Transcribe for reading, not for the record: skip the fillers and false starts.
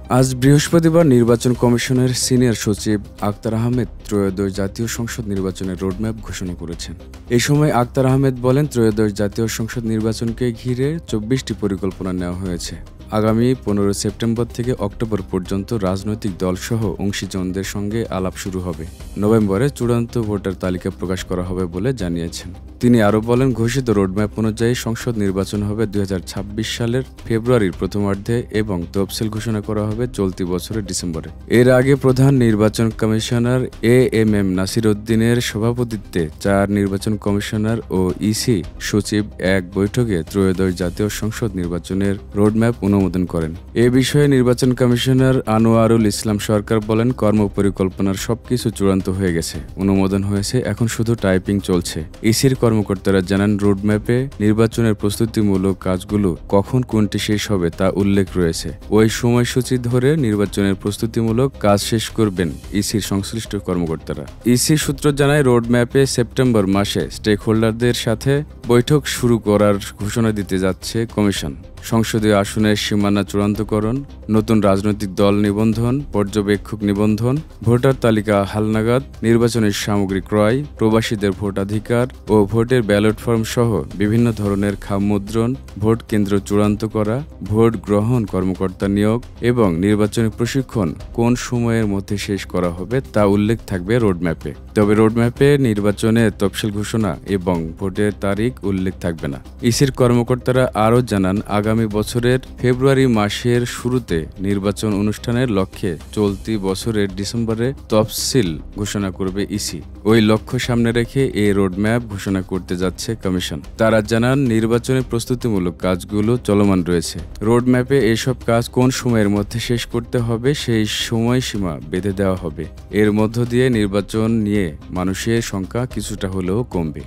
আজ বৃহস্পতিবার নির্বাচন কমিশনের সিনিয়র সচিব আখতার আহমেদ ত্রয়োদশ জাতীয় সংসদ নির্বাচনের রোডম্যাপ ঘোষণা করেছেন। এই সময় আখতার আহমেদ বলেন, ত্রয়োদশ জাতীয় সংসদ নির্বাচনকে ঘিরে ২৪টি পরিকল্পনা নেওয়া হয়েছে। আগামী ১৫ সেপ্টেম্বর থেকে অক্টোবর পর্যন্ত রাজনৈতিক দলসহ অংশীজনদের সঙ্গে আলাপ শুরু হবে। নভেম্বরে চূড়ান্ত ভোটার তালিকা প্রকাশ করা হবে বলে জানিয়েছেন। তিনি আরও বলেন, ঘোষিত রোডম্যাপ অনুযায়ী সংসদ নির্বাচন হবে ২০২৬ সালের ফেব্রুয়ারির প্রথমার্ধে এবং তফসিল ঘোষণা করা হবে চলতি বছরের ডিসেম্বরে। এর আগে প্রধান নির্বাচন কমিশনার এএমএম নাসির উদ্দিনের সভাপতিত্বে ৪ নির্বাচন কমিশনার ও ইসি সচিব এক বৈঠকে ত্রয়োদশ জাতীয় সংসদ নির্বাচনের রোডম্যাপ অনুমোদন করেন। এ বিষয়ে নির্বাচন কমিশনার আনোয়ারুল ইসলাম সরকার বলেন, কর্মপরিকল্পনার সবকিছু চূড়ান্ত হয়ে গেছে, অনুমোদন হয়েছে, এখন শুধু টাইপিং চলছে। ইসির কর্মকর্তারা জানান, রোডম্যাপে নির্বাচনের প্রস্তুতিমূলক কাজগুলো কখন কোনটি শেষ হবে তা উল্লেখ রয়েছে। ওই সময়সূচি ধরে নির্বাচনের প্রস্তুতিমূলক কাজ শেষ করবেন ইসির সংশ্লিষ্ট কর্মকর্তারা। ইসি সূত্র জানায়, রোডম্যাপে সেপ্টেম্বর মাসে স্টেক হোল্ডারদের সাথে বৈঠক শুরু করার ঘোষণা দিতে যাচ্ছে কমিশন। সংসদীয় আসনের সীমানা চূড়ান্তকরণ, নতুন রাজনৈতিক দল নিবন্ধন, পর্যবেক্ষক নিবন্ধন, ভোটার তালিকা হালনাগাদ, নির্বাচনের সামগ্রী ক্রয়, প্রবাসীদের ভোটাধিকার ও ভোটের ব্যালট ফর্ম সহ বিভিন্ন ধরনের খামমুদ্রণ, ভোট কেন্দ্র চূড়ান্ত করা, ভোট গ্রহণ কর্মকর্তা নিয়োগ এবং নির্বাচনী প্রশিক্ষণ কোন সময়ের মধ্যে শেষ করা হবে তা উল্লেখ থাকবে রোডম্যাপে। তবে রোডম্যাপে নির্বাচনের তফসিল ঘোষণা এবং ভোটের তারিখ উল্লেখ থাকবে না। ইসির কর্মকর্তারা আরও জানান, আগামী বছরের ফেব্রুয়ারি মাসের শুরুতে নির্বাচন অনুষ্ঠানের লক্ষ্যে চলতি বছরের ডিসেম্বরে তফসিল ঘোষণা করবে ইসি। ওই লক্ষ্য সামনে রেখে এই রোডম্যাপ ঘোষণা করতে যাচ্ছে কমিশন। তারা জানান, নির্বাচনের প্রস্তুতিমূলক কাজগুলো চলমান রয়েছে। রোডম্যাপে এসব কাজ কোন সময়ের মধ্যে শেষ করতে হবে সেই সময়সীমা বেঁধে দেওয়া হবে। এর মধ্য দিয়ে নির্বাচন নিয়ে মানুষের সংখ্যা কিছুটা হলেও কমবে।